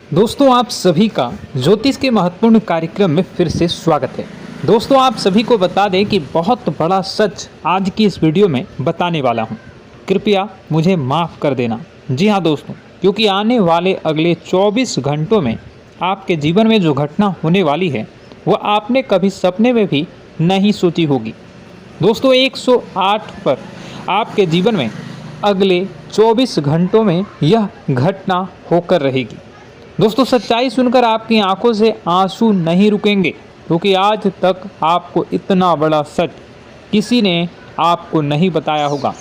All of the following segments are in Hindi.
दोस्तों आप सभी का ज्योतिष के महत्वपूर्ण कार्यक्रम में फिर से स्वागत है। दोस्तों आप सभी को बता दें कि बहुत बड़ा सच आज की इस वीडियो में बताने वाला हूं। कृपया मुझे माफ़ कर देना। जी हां दोस्तों, क्योंकि आने वाले अगले 24 घंटों में आपके जीवन में जो घटना होने वाली है वह आपने कभी सपने में भी नहीं सोची होगी। दोस्तों 108 पर आपके जीवन में अगले 24 घंटों में यह घटना होकर रहेगी। दोस्तों सच्चाई सुनकर आपकी आंखों से आंसू नहीं रुकेंगे, क्योंकि आज तक आपको इतना बड़ा सच किसी ने आपको नहीं बताया होगा।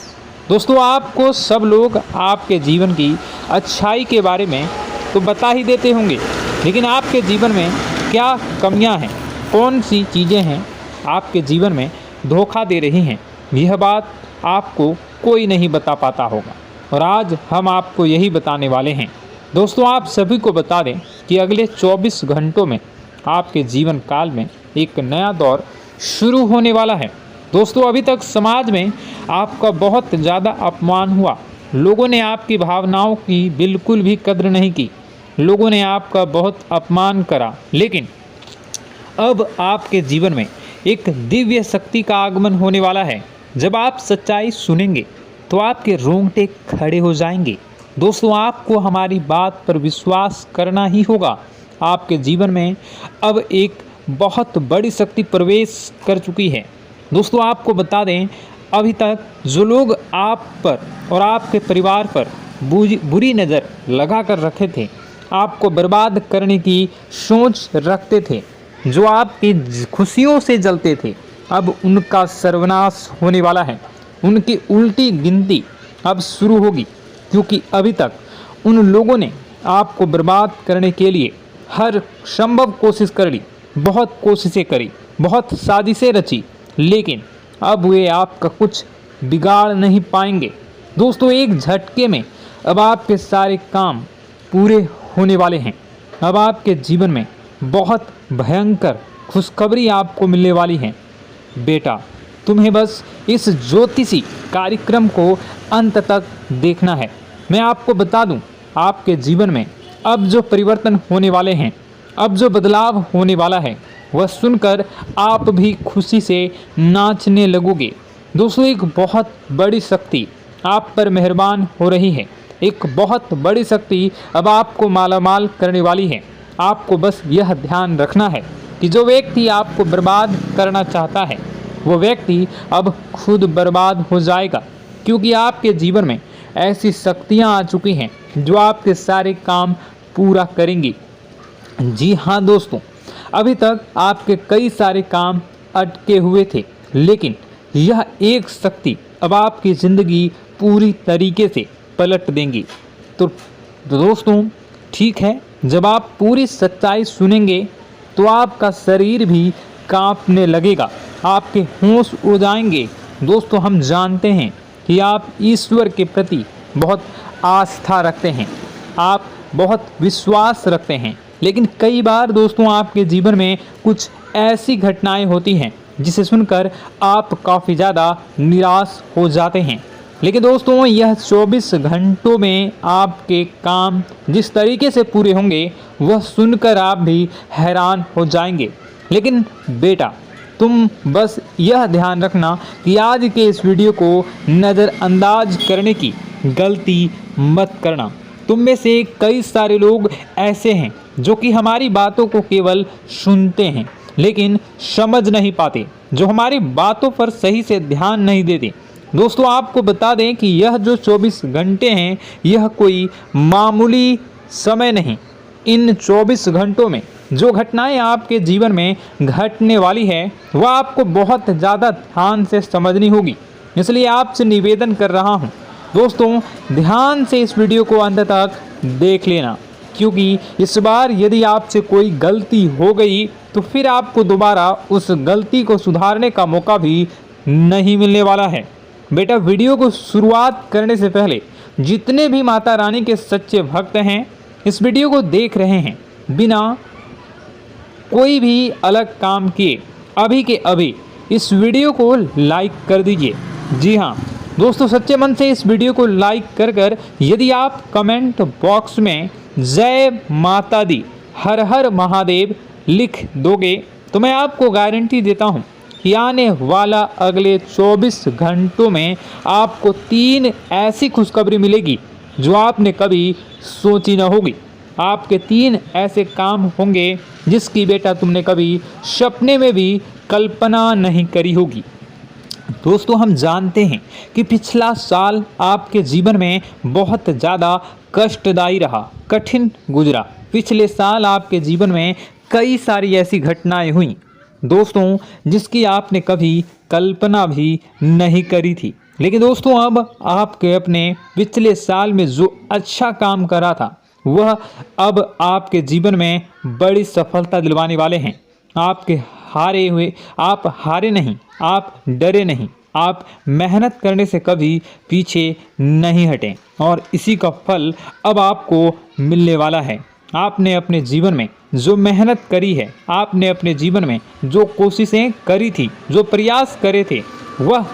दोस्तों आपको सब लोग आपके जीवन की अच्छाई के बारे में तो बता ही देते होंगे, लेकिन आपके जीवन में क्या कमियां हैं, कौन सी चीज़ें हैं आपके जीवन में धोखा दे रही हैं, यह बात आपको कोई नहीं बता पाता होगा। और आज हम आपको यही बताने वाले हैं। दोस्तों आप सभी को बता दें कि अगले 24 घंटों में आपके जीवन काल में एक नया दौर शुरू होने वाला है। दोस्तों अभी तक समाज में आपका बहुत ज़्यादा अपमान हुआ, लोगों ने आपकी भावनाओं की बिल्कुल भी कद्र नहीं की, लोगों ने आपका बहुत अपमान करा, लेकिन अब आपके जीवन में एक दिव्य शक्ति का आगमन होने वाला है। जब आप सच्चाई सुनेंगे तो आपके रोंगटे खड़े हो जाएंगे। दोस्तों आपको हमारी बात पर विश्वास करना ही होगा। आपके जीवन में अब एक बहुत बड़ी शक्ति प्रवेश कर चुकी है। दोस्तों आपको बता दें, अभी तक जो लोग आप पर और आपके परिवार पर बुरी नज़र लगा कर रखे थे, आपको बर्बाद करने की सोच रखते थे, जो आपकी खुशियों से जलते थे, अब उनका सर्वनाश होने वाला है। उनकी उल्टी गिनती अब शुरू होगी, क्योंकि अभी तक उन लोगों ने आपको बर्बाद करने के लिए हर संभव कोशिश कर ली, बहुत कोशिशें करी, बहुत साजिशें रची, लेकिन अब वे आपका कुछ बिगाड़ नहीं पाएंगे। दोस्तों एक झटके में अब आपके सारे काम पूरे होने वाले हैं। अब आपके जीवन में बहुत भयंकर खुशखबरी आपको मिलने वाली है। बेटा तुम्हें बस इस ज्योतिषी कार्यक्रम को अंत तक देखना है। मैं आपको बता दूं, आपके जीवन में अब जो परिवर्तन होने वाले हैं, अब जो बदलाव होने वाला है, वह सुनकर आप भी खुशी से नाचने लगोगे। दोस्तों एक बहुत बड़ी शक्ति आप पर मेहरबान हो रही है। एक बहुत बड़ी शक्ति अब आपको मालामाल करने वाली है। आपको बस यह ध्यान रखना है कि जो व्यक्ति आपको बर्बाद करना चाहता है, वो व्यक्ति अब खुद बर्बाद हो जाएगा, क्योंकि आपके जीवन में ऐसी शक्तियां आ चुकी हैं जो आपके सारे काम पूरा करेंगी। जी हाँ दोस्तों, अभी तक आपके कई सारे काम अटके हुए थे, लेकिन यह एक शक्ति अब आपकी ज़िंदगी पूरी तरीके से पलट देंगी। तो दोस्तों ठीक है, जब आप पूरी सच्चाई सुनेंगे तो आपका शरीर भी कांपने लगेगा, आपके होश उड़ जाएंगे। दोस्तों हम जानते हैं कि आप ईश्वर के प्रति बहुत आस्था रखते हैं, आप बहुत विश्वास रखते हैं, लेकिन कई बार दोस्तों आपके जीवन में कुछ ऐसी घटनाएं होती हैं जिसे सुनकर आप काफ़ी ज़्यादा निराश हो जाते हैं। लेकिन दोस्तों यह 24 घंटों में आपके काम जिस तरीके से पूरे होंगे वह सुनकर आप भी हैरान हो जाएंगे। लेकिन बेटा तुम बस यह ध्यान रखना कि आज के इस वीडियो को नज़रअंदाज करने की गलती मत करना। तुम में से कई सारे लोग ऐसे हैं जो कि हमारी बातों को केवल सुनते हैं लेकिन समझ नहीं पाते, जो हमारी बातों पर सही से ध्यान नहीं देते। दोस्तों आपको बता दें कि यह जो 24 घंटे हैं यह कोई मामूली समय नहीं। इन 24 घंटों में जो घटनाएं आपके जीवन में घटने वाली है वह आपको बहुत ज़्यादा ध्यान से समझनी होगी। इसलिए आपसे निवेदन कर रहा हूं दोस्तों, ध्यान से इस वीडियो को अंत तक देख लेना, क्योंकि इस बार यदि आपसे कोई गलती हो गई तो फिर आपको दोबारा उस गलती को सुधारने का मौका भी नहीं मिलने वाला है। बेटा वीडियो को शुरुआत करने से पहले जितने भी माता रानी के सच्चे भक्त हैं इस वीडियो को देख रहे हैं, बिना कोई भी अलग काम किए अभी के अभी इस वीडियो को लाइक कर दीजिए। जी हाँ दोस्तों, सच्चे मन से इस वीडियो को लाइक कर यदि आप कमेंट बॉक्स में जय माता दी, हर हर महादेव लिख दोगे तो मैं आपको गारंटी देता हूँ कि आने वाला अगले 24 घंटों में आपको 3 ऐसी खुशखबरी मिलेगी जो आपने कभी सोची न होगी। आपके 3 ऐसे काम होंगे जिसकी बेटा तुमने कभी सपने में भी कल्पना नहीं करी होगी। दोस्तों, हम जानते हैं कि पिछला साल आपके जीवन में बहुत ज़्यादा कष्टदायी रहा, कठिन गुजरा। पिछले साल आपके जीवन में कई सारी ऐसी घटनाएं हुई दोस्तों जिसकी आपने कभी कल्पना भी नहीं करी थी। लेकिन दोस्तों, अब आपके अपने पिछले साल में जो अच्छा काम करा था वह अब आपके जीवन में बड़ी सफलता दिलवाने वाले हैं। आप हारे नहीं, आप डरे नहीं, आप मेहनत करने से कभी पीछे नहीं हटें और इसी का फल अब आपको मिलने वाला है। आपने अपने जीवन में जो मेहनत करी है, आपने अपने जीवन में जो कोशिशें करी थी, जो प्रयास करे थे, वह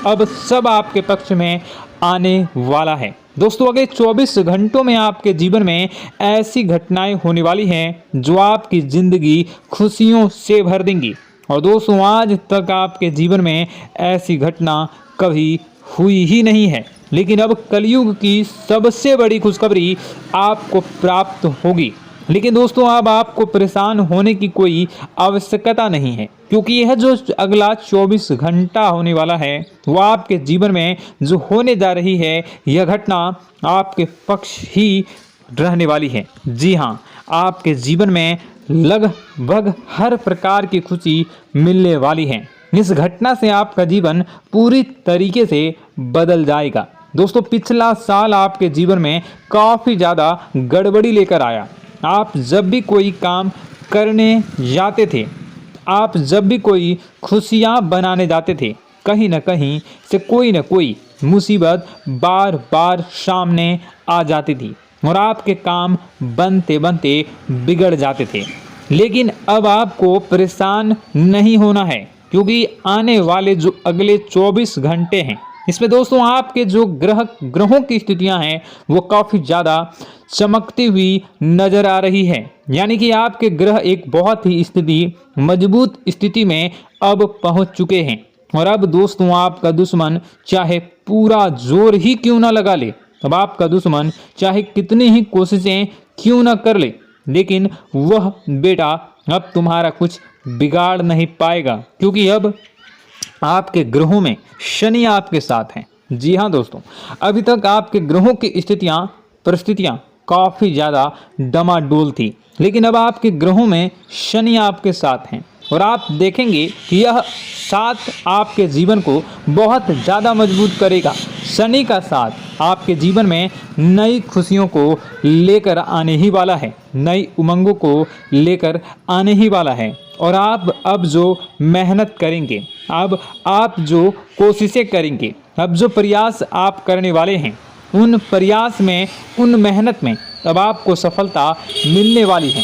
अब सब आपके पक्ष में आने वाला है। दोस्तों, अगले 24 घंटों में आपके जीवन में ऐसी घटनाएं होने वाली हैं जो आपकी ज़िंदगी खुशियों से भर देंगी। और दोस्तों, आज तक आपके जीवन में ऐसी घटना कभी हुई ही नहीं है, लेकिन अब कलयुग की सबसे बड़ी खुशखबरी आपको प्राप्त होगी। लेकिन दोस्तों, अब आपको परेशान होने की कोई आवश्यकता नहीं है, क्योंकि यह जो अगला 24 घंटा होने वाला है वह आपके जीवन में जो होने जा रही है यह घटना आपके पक्ष ही रहने वाली है। जी हाँ, आपके जीवन में लगभग हर प्रकार की खुशी मिलने वाली है। इस घटना से आपका जीवन पूरी तरीके से बदल जाएगा। दोस्तों, पिछला साल आपके जीवन में काफ़ी ज़्यादा गड़बड़ी लेकर आया। आप जब भी कोई काम करने जाते थे, आप जब भी कोई खुशियाँ बनाने जाते थे, कहीं न कहीं से कोई न कोई मुसीबत बार बार सामने आ जाती थी और आपके काम बनते बनते बिगड़ जाते थे। लेकिन अब आपको परेशान नहीं होना है, क्योंकि आने वाले जो अगले 24 घंटे हैं इसमें दोस्तों आपके जो ग्रहों की स्थितियां हैं वो काफ़ी ज़्यादा चमकती हुई नज़र आ रही है। यानी कि आपके ग्रह एक बहुत ही मजबूत स्थिति में अब पहुंच चुके हैं। और अब दोस्तों, आपका दुश्मन चाहे पूरा जोर ही क्यों ना लगा ले, अब आपका दुश्मन चाहे कितनी ही कोशिशें क्यों ना कर ले, लेकिन वह बेटा अब तुम्हारा कुछ बिगाड़ नहीं पाएगा, क्योंकि अब आपके ग्रहों में शनि आपके साथ हैं। जी हाँ दोस्तों, अभी तक आपके ग्रहों की परिस्थितियाँ काफ़ी ज़्यादा डमाडोल थी, लेकिन अब आपके ग्रहों में शनि आपके साथ हैं और आप देखेंगे कि यह साथ आपके जीवन को बहुत ज़्यादा मजबूत करेगा। शनि का साथ आपके जीवन में नई खुशियों को लेकर आने ही वाला है, नई उमंगों को लेकर आने ही वाला है। और आप अब जो मेहनत करेंगे, अब आप जो कोशिशें करेंगे, अब जो प्रयास आप करने वाले हैं, उन प्रयास में, उन मेहनत में अब आपको सफलता मिलने वाली है।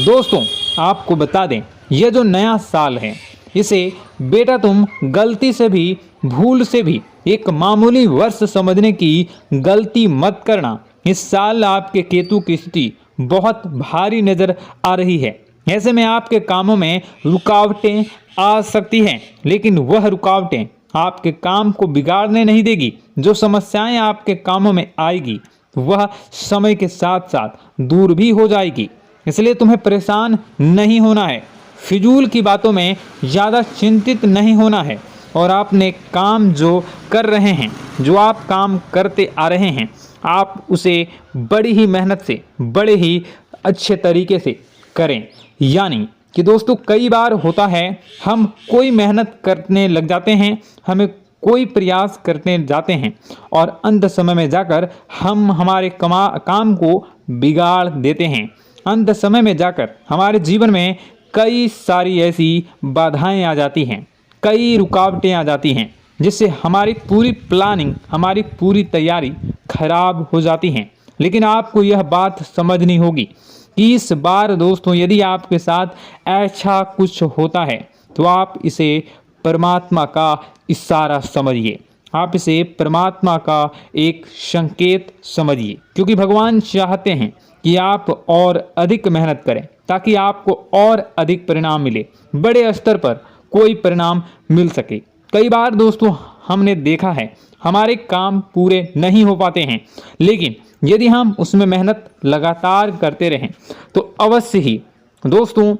दोस्तों, आपको बता दें, यह जो नया साल है इसे बेटा तुम गलती से भी, भूल से भी एक मामूली वर्ष समझने की गलती मत करना। इस साल आपके केतु की स्थिति बहुत भारी नज़र आ रही है। ऐसे में आपके कामों में रुकावटें आ सकती हैं, लेकिन वह रुकावटें आपके काम को बिगाड़ने नहीं देगी। जो समस्याएं आपके कामों में आएगी वह समय के साथ साथ दूर भी हो जाएगी। इसलिए तुम्हें परेशान नहीं होना है, फिजूल की बातों में ज़्यादा चिंतित नहीं होना है। और आपने काम जो कर रहे हैं, जो आप काम करते आ रहे हैं, आप उसे बड़ी ही मेहनत से, बड़े ही अच्छे तरीके से करें। यानी कि दोस्तों, कई बार होता है हम कोई मेहनत करने लग जाते हैं, हमें कोई प्रयास करने जाते हैं और अंत समय में जाकर हम हमारे काम को बिगाड़ देते हैं। अंत समय में जाकर हमारे जीवन में कई सारी ऐसी बाधाएं आ जाती हैं, कई रुकावटें आ जाती हैं, जिससे हमारी पूरी प्लानिंग, हमारी पूरी तैयारी खराब हो जाती हैं। लेकिन आपको यह बात समझनी होगी कि इस बार दोस्तों, यदि आपके साथ ऐसा कुछ होता है तो आप इसे परमात्मा का इशारा समझिए। आप इसे परमात्मा का एक संकेत समझिए, क्योंकि भगवान चाहते हैं कि आप और अधिक मेहनत करें ताकि आपको और अधिक परिणाम मिले, बड़े स्तर पर कोई परिणाम मिल सके। कई बार दोस्तों हमने देखा है हमारे काम पूरे नहीं हो पाते हैं, लेकिन यदि हम उसमें मेहनत लगातार करते रहें तो अवश्य ही दोस्तों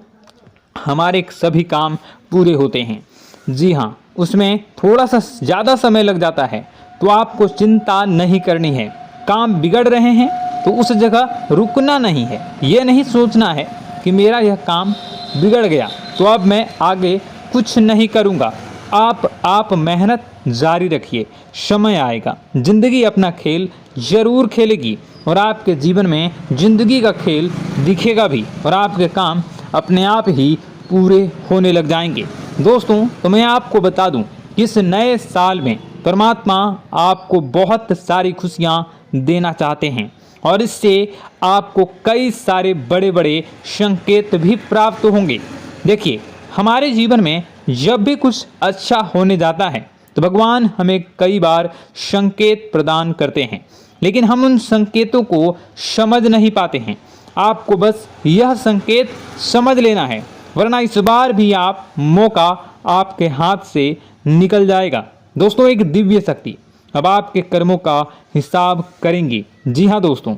हमारे सभी काम पूरे होते हैं। जी हाँ, उसमें थोड़ा सा ज़्यादा समय लग जाता है तो आपको चिंता नहीं करनी है। काम बिगड़ रहे हैं तो उस जगह रुकना नहीं है, ये नहीं सोचना है कि मेरा यह काम बिगड़ गया तो अब मैं आगे कुछ नहीं करूँगा। आप मेहनत जारी रखिए, समय आएगा, ज़िंदगी अपना खेल ज़रूर खेलेगी और आपके जीवन में ज़िंदगी का खेल दिखेगा भी और आपके काम अपने आप ही पूरे होने लग जाएंगे। दोस्तों तो मैं आपको बता दूं कि इस नए साल में परमात्मा आपको बहुत सारी खुशियां देना चाहते हैं और इससे आपको कई सारे बड़े बड़े संकेत भी प्राप्त होंगे। देखिए, हमारे जीवन में जब भी कुछ अच्छा होने जाता है तो भगवान हमें कई बार संकेत प्रदान करते हैं, लेकिन हम उन संकेतों को समझ नहीं पाते हैं। आपको बस यह संकेत समझ लेना है, वरना इस बार भी आप मौका आपके हाथ से निकल जाएगा। दोस्तों, एक दिव्य शक्ति अब आपके कर्मों का हिसाब करेंगी। जी हाँ दोस्तों,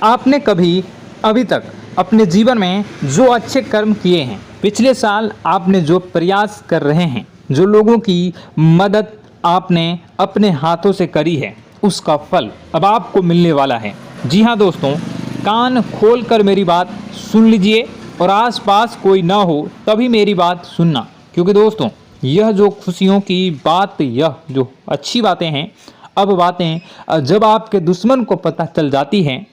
आपने कभी अभी तक अपने जीवन में जो अच्छे कर्म किए हैं, पिछले साल आपने जो प्रयास कर रहे हैं, जो लोगों की मदद आपने अपने हाथों से करी है, उसका फल अब आपको मिलने वाला है। जी हाँ दोस्तों, कान खोलकर मेरी बात सुन लीजिए और आसपास कोई ना हो तभी मेरी बात सुनना, क्योंकि दोस्तों यह जो खुशियों की बात, यह जो अच्छी बातें हैं, अब बातें जब आपके दुश्मन को पता चल जाती हैं,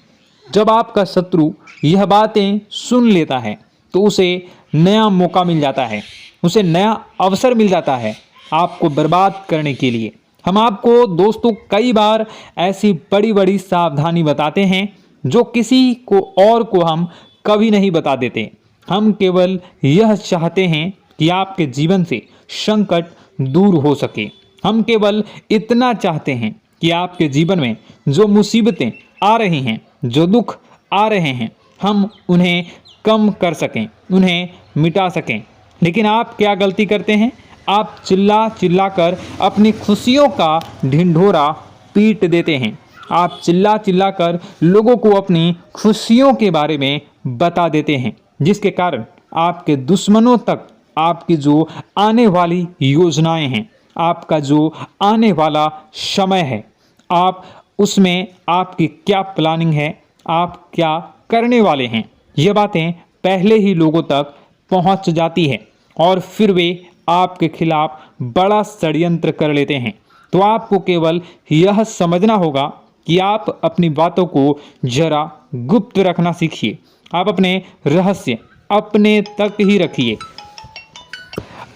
जब आपका शत्रु यह बातें सुन लेता है तो उसे नया मौका मिल जाता है, उसे नया अवसर मिल जाता है आपको बर्बाद करने के लिए। हम आपको दोस्तों कई बार ऐसी बड़ी बड़ी सावधानी बताते हैं जो किसी को और को हम कभी नहीं बता देते। हम केवल यह चाहते हैं कि आपके जीवन से संकट दूर हो सके। हम केवल इतना चाहते हैं कि आपके जीवन में जो मुसीबतें आ रही हैं, जो दुख आ रहे हैं, हम उन्हें कम कर सकें, उन्हें मिटा सकें। लेकिन आप क्या गलती करते हैं? आप चिल्ला चिल्ला कर अपनी खुशियों का ढिंढोरा पीट देते हैं। आप चिल्ला चिल्ला कर लोगों को अपनी खुशियों के बारे में बता देते हैं, जिसके कारण आपके दुश्मनों तक आपकी जो आने वाली योजनाएं हैं, आपका जो आने वाला समय है, आप उसमें आपकी क्या प्लानिंग है, आप क्या करने वाले हैं, ये बातें पहले ही लोगों तक पहुंच जाती है और फिर वे आपके खिलाफ बड़ा षड्यंत्र कर लेते हैं। तो आपको केवल यह समझना होगा कि आप अपनी बातों को जरा गुप्त रखना सीखिए। आप अपने रहस्य अपने तक ही रखिए।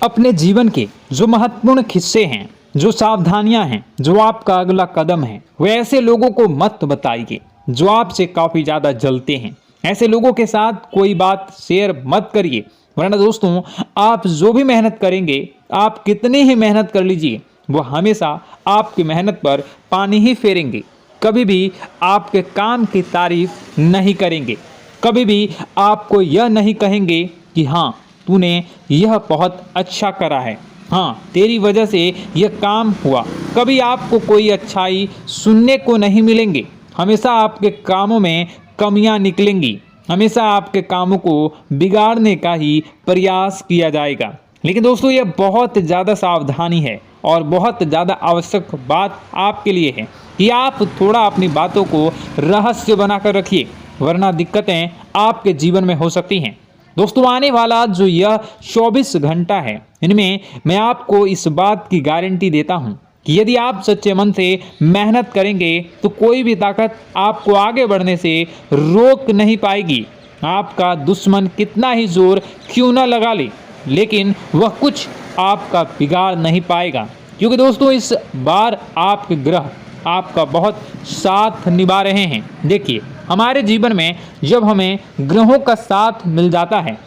अपने जीवन के जो महत्वपूर्ण हिस्से हैं, जो सावधानियां हैं, जो आपका अगला कदम है, वे ऐसे लोगों को मत बताइए जो आपसे काफ़ी ज़्यादा जलते हैं। ऐसे लोगों के साथ कोई बात शेयर मत करिए, वरना दोस्तों आप जो भी मेहनत करेंगे, आप कितनी ही मेहनत कर लीजिए, वो हमेशा आपकी मेहनत पर पानी ही फेरेंगे। कभी भी आपके काम की तारीफ नहीं करेंगे, कभी भी आपको यह नहीं कहेंगे कि हाँ तूने यह बहुत अच्छा करा है, हाँ तेरी वजह से यह काम हुआ। कभी आपको कोई अच्छाई सुनने को नहीं मिलेंगे। हमेशा आपके कामों में कमियां निकलेंगी, हमेशा आपके कामों को बिगाड़ने का ही प्रयास किया जाएगा। लेकिन दोस्तों यह बहुत ज़्यादा सावधानी है और बहुत ज़्यादा आवश्यक बात आपके लिए है कि आप थोड़ा अपनी बातों को रहस्य बनाकर रखिए, वरना दिक्कतें आपके जीवन में हो सकती हैं। दोस्तों आने वाला जो यह 24 घंटा है, इनमें मैं आपको इस बात की गारंटी देता हूँ कि यदि आप सच्चे मन से मेहनत करेंगे तो कोई भी ताकत आपको आगे बढ़ने से रोक नहीं पाएगी। आपका दुश्मन कितना ही जोर क्यों न लगा ले, लेकिन वह कुछ आपका बिगाड़ नहीं पाएगा, क्योंकि दोस्तों इस बार आपके ग्रह आपका बहुत साथ निभा रहे हैं। देखिए, हमारे जीवन में जब हमें ग्रहों का साथ मिल जाता है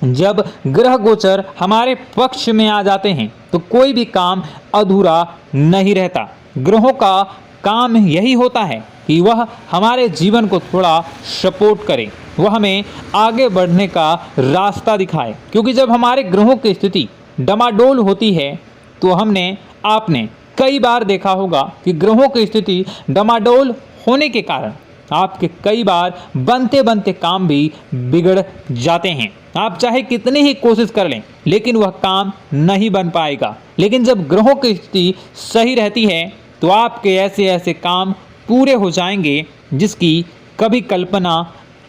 जब ग्रह गोचर हमारे पक्ष में आ जाते हैं तो कोई भी काम अधूरा नहीं रहता। ग्रहों का काम यही होता है कि वह हमारे जीवन को थोड़ा सपोर्ट करे, वह हमें आगे बढ़ने का रास्ता दिखाए। क्योंकि जब हमारे ग्रहों की स्थिति डमाडोल होती है तो आपने कई बार देखा होगा कि ग्रहों की स्थिति डमाडोल होने के कारण आपके कई बार बनते बनते काम भी बिगड़ जाते हैं। आप चाहे कितनी ही कोशिश कर लें लेकिन वह काम नहीं बन पाएगा। लेकिन जब ग्रहों की स्थिति सही रहती है तो आपके ऐसे ऐसे काम पूरे हो जाएंगे जिसकी कभी कल्पना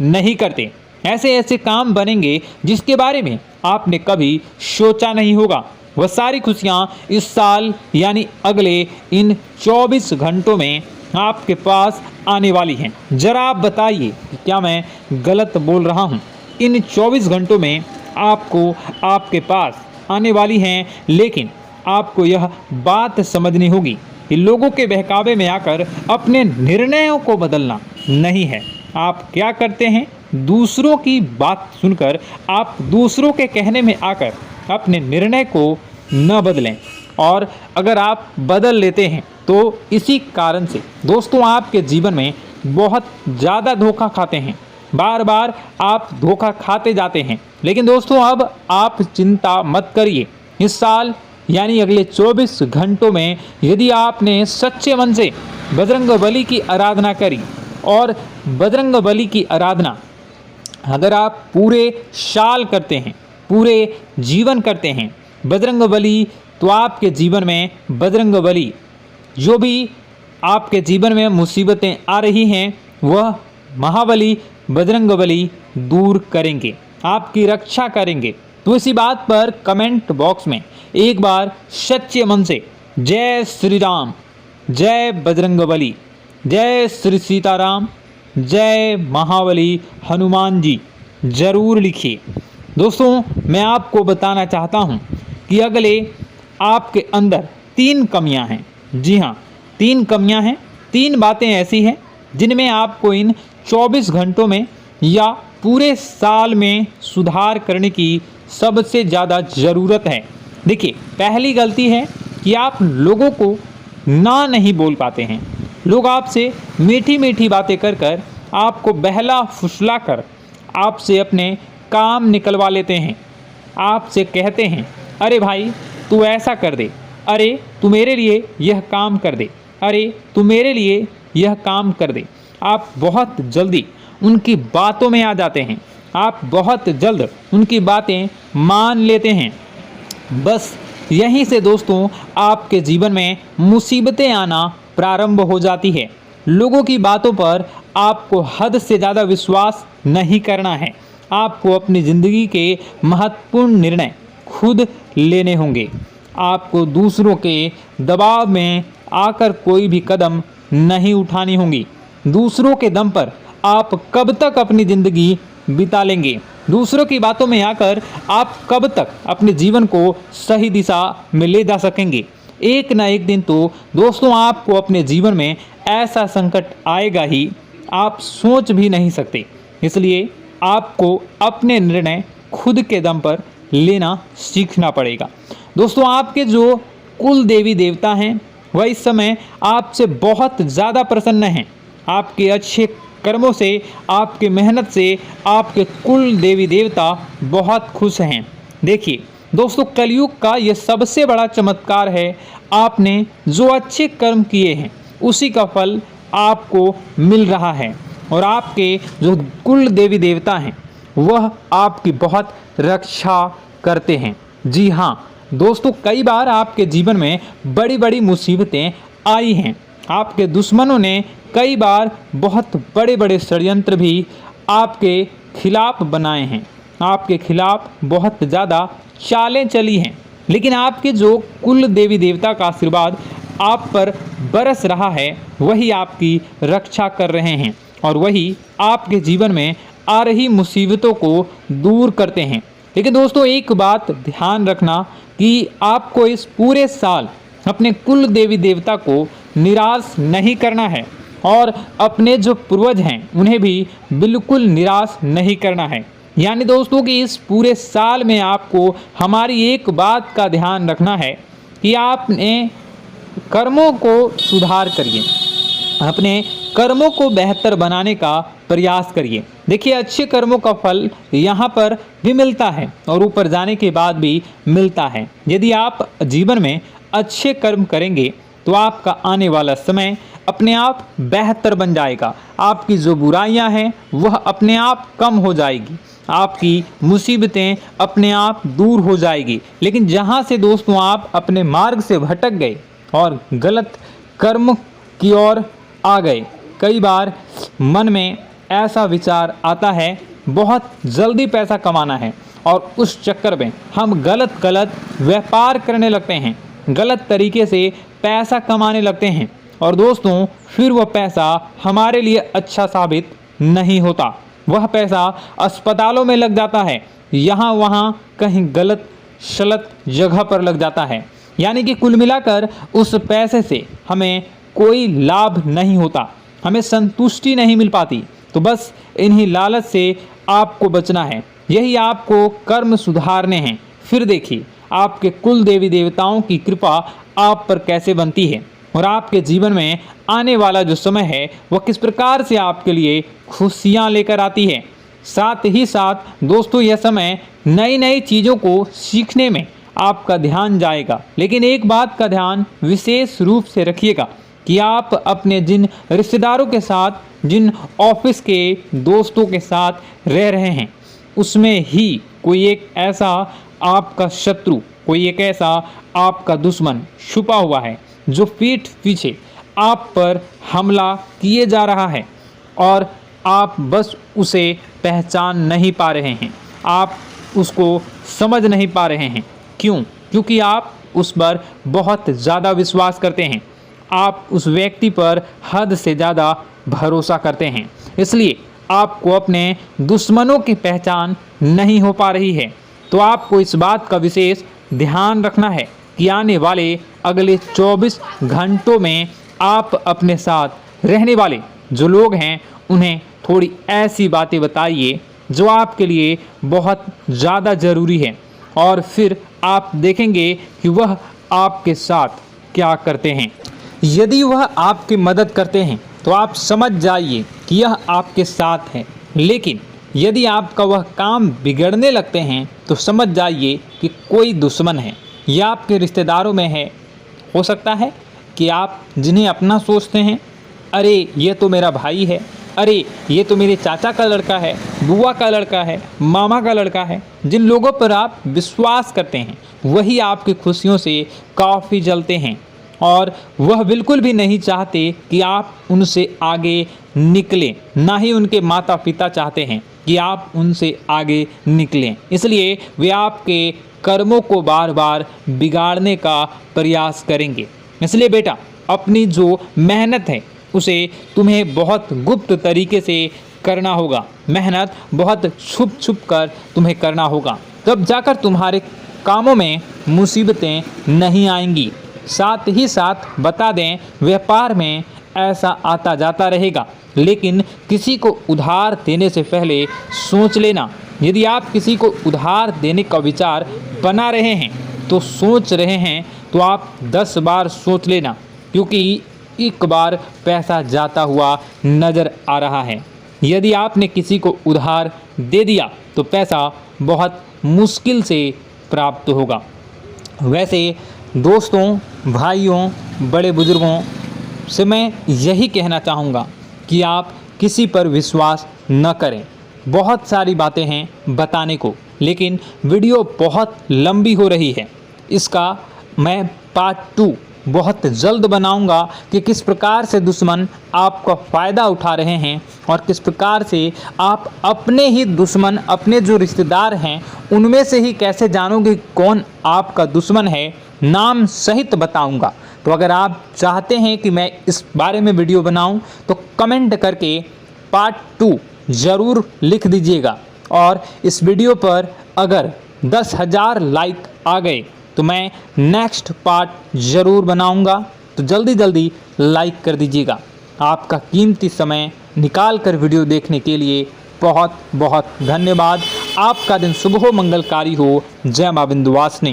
नहीं करते। ऐसे ऐसे काम बनेंगे जिसके बारे में आपने कभी सोचा नहीं होगा। वह सारी खुशियाँ इस साल यानी अगले इन 24 घंटों में आपके पास आने वाली हैं। जरा आप बताइए कि क्या मैं गलत बोल रहा हूँ? इन 24 घंटों में आपको आपके पास आने वाली हैं, लेकिन आपको यह बात समझनी होगी कि लोगों के बहकावे में आकर अपने निर्णयों को बदलना नहीं है। आप क्या करते हैं? दूसरों की बात सुनकर आप दूसरों के कहने में आकर अपने निर्णय को न बदलें, और अगर आप बदल लेते हैं तो इसी कारण से दोस्तों आपके जीवन में बहुत ज़्यादा धोखा खाते हैं। बार बार आप धोखा खाते जाते हैं। लेकिन दोस्तों अब आप चिंता मत करिए। इस साल यानी अगले 24 घंटों में यदि आपने सच्चे मन से बजरंगबली की आराधना करी, और बजरंगबली की आराधना अगर आप पूरे साल करते हैं, पूरे जीवन करते हैं बजरंगबली, तो आपके जीवन में बजरंगबली जो भी आपके जीवन में मुसीबतें आ रही हैं वह महाबली बजरंगबली दूर करेंगे, आपकी रक्षा करेंगे। तो इसी बात पर कमेंट बॉक्स में एक बार सच्चे मन से जय श्री राम, जय बजरंगबली, जय श्री सीताराम, जय महाबली हनुमान जी जरूर लिखिए। दोस्तों मैं आपको बताना चाहता हूँ कि अगले आपके अंदर 3 कमियां हैं। जी हाँ, 3 कमियां हैं। 3 बातें ऐसी हैं जिनमें आपको इन 24 घंटों में या पूरे साल में सुधार करने की सबसे ज़्यादा ज़रूरत है। देखिए, पहली गलती है कि आप लोगों को ना नहीं बोल पाते हैं। लोग आपसे मीठी मीठी बातें कर कर आपको बहला फुसला कर आपसे अपने काम निकलवा लेते हैं। आपसे कहते हैं, अरे भाई तू ऐसा कर दे, अरे तू मेरे लिए यह काम कर दे, अरे तू मेरे लिए यह काम कर दे। आप बहुत जल्दी उनकी बातों में आ जाते हैं, आप बहुत जल्द उनकी बातें मान लेते हैं। बस यहीं से दोस्तों आपके जीवन में मुसीबतें आना प्रारंभ हो जाती है। लोगों की बातों पर आपको हद से ज़्यादा विश्वास नहीं करना है। आपको अपनी ज़िंदगी के महत्वपूर्ण निर्णय खुद लेने होंगे। आपको दूसरों के दबाव में आकर कोई भी कदम नहीं उठानी होगी। दूसरों के दम पर आप कब तक अपनी ज़िंदगी बिता लेंगे? दूसरों की बातों में आकर आप कब तक अपने जीवन को सही दिशा में ले जा सकेंगे? एक ना एक दिन तो दोस्तों आपको अपने जीवन में ऐसा संकट आएगा ही, आप सोच भी नहीं सकते। इसलिए आपको अपने निर्णय खुद के दम पर लेना सीखना पड़ेगा। दोस्तों आपके जो कुल देवी देवता हैं वह इस समय आपसे बहुत ज़्यादा प्रसन्न हैं। आपके अच्छे कर्मों से, आपके मेहनत से आपके कुल देवी देवता बहुत खुश हैं। देखिए दोस्तों, कलयुग का ये सबसे बड़ा चमत्कार है। आपने जो अच्छे कर्म किए हैं उसी का फल आपको मिल रहा है, और आपके जो कुल देवी देवता हैं वह आपकी बहुत रक्षा करते हैं। जी हाँ दोस्तों, कई बार आपके जीवन में बड़ी बड़ी मुसीबतें आई हैं। आपके दुश्मनों ने कई बार बहुत बड़े बड़े षड्यंत्र भी आपके खिलाफ बनाए हैं। आपके खिलाफ बहुत ज़्यादा चालें चली हैं, लेकिन आपके जो कुल देवी देवता का आशीर्वाद आप पर बरस रहा है वही आपकी रक्षा कर रहे हैं, और वही आपके जीवन में आ रही मुसीबतों को दूर करते हैं। लेकिन दोस्तों एक बात ध्यान रखना कि आपको इस पूरे साल अपने कुल देवी देवता को निराश नहीं करना है, और अपने जो पूर्वज हैं उन्हें भी बिल्कुल निराश नहीं करना है। यानी दोस्तों कि इस पूरे साल में आपको हमारी एक बात का ध्यान रखना है कि आपने कर्मों को सुधार करिए, अपने कर्मों को बेहतर बनाने का प्रयास करिए। देखिए, अच्छे कर्मों का फल यहाँ पर भी मिलता है और ऊपर जाने के बाद भी मिलता है। यदि आप जीवन में अच्छे कर्म करेंगे तो आपका आने वाला समय अपने आप बेहतर बन जाएगा। आपकी जो बुराइयां हैं वह अपने आप कम हो जाएगी, आपकी मुसीबतें अपने आप दूर हो जाएगी। लेकिन जहां से दोस्तों आप अपने मार्ग से भटक गए और गलत कर्म की ओर आ गए, कई बार मन में ऐसा विचार आता है बहुत जल्दी पैसा कमाना है और उस चक्कर में हम गलत व्यापार करने लगते हैं, गलत तरीके से पैसा कमाने लगते हैं और दोस्तों फिर वह पैसा हमारे लिए अच्छा साबित नहीं होता। वह पैसा अस्पतालों में लग जाता है, यहाँ वहाँ कहीं गलत शलत जगह पर लग जाता है। यानी कि कुल मिलाकर उस पैसे से हमें कोई लाभ नहीं होता, हमें संतुष्टि नहीं मिल पाती। तो बस इन्हीं लालच से आपको बचना है, यही आपको कर्म सुधारने हैं। फिर देखिए आपके कुल देवी देवताओं की कृपा आप पर कैसे बनती है और आपके जीवन में आने वाला जो समय है वह किस प्रकार से आपके लिए खुशियाँ लेकर आती है। साथ ही साथ दोस्तों यह समय नई नई चीज़ों को सीखने में आपका ध्यान जाएगा। लेकिन एक बात का ध्यान विशेष रूप से रखिएगा कि आप अपने जिन रिश्तेदारों के साथ, जिन ऑफिस के दोस्तों के साथ रह रहे हैं, उसमें ही कोई एक ऐसा आपका शत्रु, कोई एक ऐसा आपका दुश्मन छुपा हुआ है जो पीठ पीछे आप पर हमला किए जा रहा है और आप बस उसे पहचान नहीं पा रहे हैं, आप उसको समझ नहीं पा रहे हैं। क्यों? क्योंकि आप उस पर बहुत ज़्यादा विश्वास करते हैं, आप उस व्यक्ति पर हद से ज़्यादा भरोसा करते हैं, इसलिए आपको अपने दुश्मनों की पहचान नहीं हो पा रही है। तो आपको इस बात का विशेष ध्यान रखना है कि आने वाले अगले 24 घंटों में आप अपने साथ रहने वाले जो लोग हैं उन्हें थोड़ी ऐसी बातें बताइए जो आपके लिए बहुत ज़्यादा ज़रूरी है और फिर आप देखेंगे कि वह आपके साथ क्या करते हैं। यदि वह आपकी मदद करते हैं तो आप समझ जाइए कि यह आपके साथ है, लेकिन यदि आपका वह काम बिगड़ने लगते हैं तो समझ जाइए कि कोई दुश्मन है या आपके रिश्तेदारों में है। हो सकता है कि आप जिन्हें अपना सोचते हैं, अरे ये तो मेरा भाई है, अरे ये तो मेरे चाचा का लड़का है, बुआ का लड़का है, मामा का लड़का है, जिन लोगों पर आप विश्वास करते हैं वही आपकी खुशियों से काफ़ी जलते हैं और वह बिल्कुल भी नहीं चाहते कि आप उनसे आगे निकलें, ना ही उनके माता पिता चाहते हैं कि आप उनसे आगे निकलें। इसलिए वे आपके कर्मों को बार बार बिगाड़ने का प्रयास करेंगे। इसलिए बेटा, अपनी जो मेहनत है उसे तुम्हें बहुत गुप्त तरीके से करना होगा, मेहनत बहुत छुप छुप कर तुम्हें करना होगा, तब जाकर तुम्हारे कामों में मुसीबतें नहीं आएंगी। साथ ही साथ बता दें, व्यापार में ऐसा आता जाता रहेगा, लेकिन किसी को उधार देने से पहले सोच लेना। यदि आप किसी को उधार देने का विचार बना रहे हैं तो सोच रहे हैं तो आप 10 बार सोच लेना, क्योंकि एक बार पैसा जाता हुआ नज़र आ रहा है। यदि आपने किसी को उधार दे दिया तो पैसा बहुत मुश्किल से प्राप्त होगा। वैसे दोस्तों, भाइयों, बड़े बुजुर्गों से मैं यही कहना चाहूँगा कि आप किसी पर विश्वास न करें। बहुत सारी बातें हैं बताने को, लेकिन वीडियो बहुत लंबी हो रही है। इसका मैं पार्ट 2 बहुत जल्द बनाऊंगा कि किस प्रकार से दुश्मन आपका फ़ायदा उठा रहे हैं और किस प्रकार से आप अपने ही दुश्मन, अपने जो रिश्तेदार हैं उनमें से ही कैसे जानोगे कौन आपका दुश्मन है, नाम सहित बताऊंगा। तो अगर आप चाहते हैं कि मैं इस बारे में वीडियो बनाऊं तो कमेंट करके पार्ट 2 ज़रूर लिख दीजिएगा। और इस वीडियो पर अगर 10,000 लाइक आ गए तो मैं नेक्स्ट पार्ट ज़रूर बनाऊंगा। तो जल्दी जल्दी लाइक कर दीजिएगा। आपका कीमती समय निकाल कर वीडियो देखने के लिए बहुत बहुत धन्यवाद। आपका दिन शुभ हो, मंगलकारी हो। जय मां विंध्यवासिनी।